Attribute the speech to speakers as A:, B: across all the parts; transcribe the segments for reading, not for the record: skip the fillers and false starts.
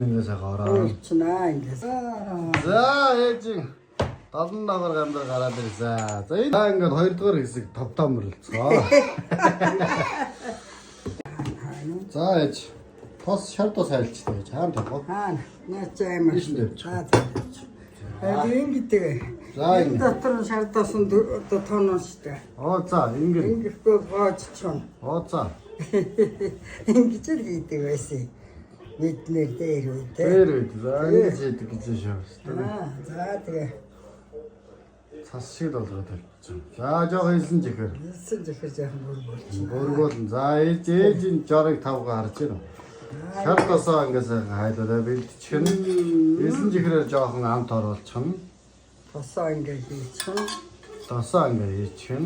A: Ингээс гараа.
B: Чнаа ингээс.
A: За ээжин 70 давар гамдар гараад ирсэн. За ингээд 2 дугаар хэсэг тавтаа мөрлцгөө. За ээж тос шардос хайлчтай хаан тавах.
B: Хаана наач аймаа. За. Ингээд.
A: За ингэ.
B: Дотор шардосон тооноостой.
A: За ингээд.
B: Ингэхгүй гооччихно.
A: За.
B: Ингэж л хийдэг байсан. Мэднэр дээр үү те.
A: Тэр үед за ингэж хийдэг гэж шүү.
B: За тэгээ.
A: Цас шиг болгоод тавьчих. За жоох хэлсэн чихэр.
B: Хэлсэн чихэр жоохон бүргүүл.
A: Бүргүүл. За ээжийн жорыг тавга харж байна. Шардосоо ингээс хайлуулаа бэлдчихэн. Хэлсэн чихрээр жоохон амт оруулчихна.
B: Тосоо ингээ хийчихэн.
A: Тосоо ингээ хийчихэн.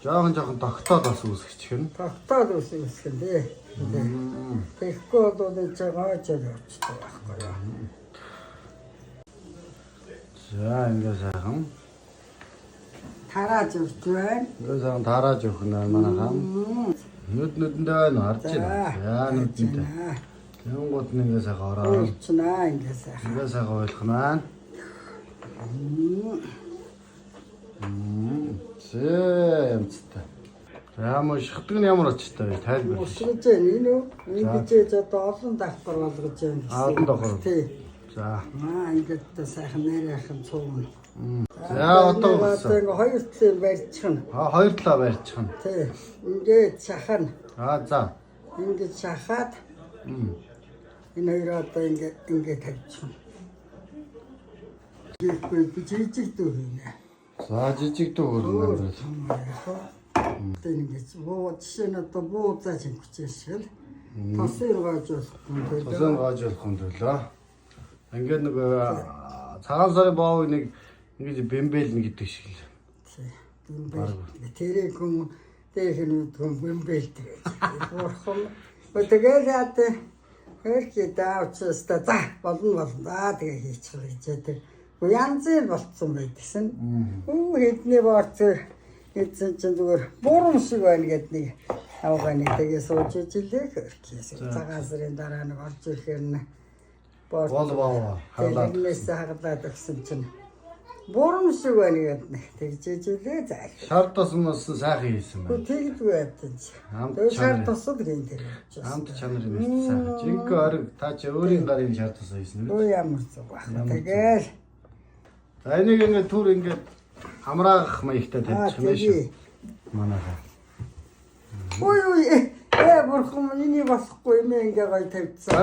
A: Жоохон тогтоод бас үүсгэчихэн.
B: Тогтоод үүсгэн дээ. Тэгэхгүй бол энэ жагаа явчихдаг байхгүй юу.
A: За ингээ сайхан.
B: Тарааж өгч байна.
A: Ингээ сайхан тарааж өгөх нэ манайхаа. Нүдэндээ байна харж байна. Яа нүдэндээ. Тэнгууд ингээ сайхан ороо.
B: Чнаа ингээ сайхан.
A: Ингээ сайхан ойлгох маань. Сэмцтэй. Ямар шигдэг нь ямар очтой вэ? Тайлбар.
B: Усгаж байна энэ үү? Ингэж одоо олон давхар болгож байна.
A: Олон давхар.
B: Тий.
A: За.
B: Ингээд сайхан нэрийнхэн цугна.
A: За одоо
B: ингээ хоёр талын барьчихна.
A: Хоёр талаа барьчихна.
B: Тий. Ингээд шахана.
A: За.
B: Ингээд шахаад. Энэ хоёр одоо ингээд тавьчихна. Тэгэхгүй жижиг дүүрнэ.
A: За жижиг дүүрнэ.
B: Тэнгээс жишээ нь одоо бууцаа чимхэж шиг л тосын гоож болох.
A: Тосын гоож болох юм төлөө. Ингээд нэг цагаан сарын боовыг нэг ингэж бэмбэлнэ гэдэг шиг л.
B: Бэмбэл. Тэрийг хүн дээрх нь хүн бэмбэлдэг. Бурхан. Тэгээд яат хэрхий даавчаас за болно. Тэгээ хийчих гэж. Янзын болцсон байдгсан. Хэдний борцоо эцэн чинь зүгээр бурам шиг байна гэдэг нэг авгааны тэгээ сууж ижилээ хөрхийс. Цагаан сарын дараа нэг орж ирэхээр нь
A: бол баа харлаа.
B: Тэрнээс хаглаад өгсөн чинь бурам шиг байна гэдэг нэг тэгж ижилээ заа.
A: Шардос мос сайхан хийсэн байна.
B: Тэгдгүй байдсан чи. Тэгээ шардос гин дээр.
A: Амт чанар юм сайхан. Жинхэнэ ориг та чи өөрийн гарын шардос хийсэн үү?
B: Өө ямар зүг байна. Тэгээл
A: за энийг ингээд түр ингээд хамраах маягтай тавьчих юм шүү. Манайхаа.
B: Ой бурхан миний болохгүй нэ ингээ гой тавьчихсан.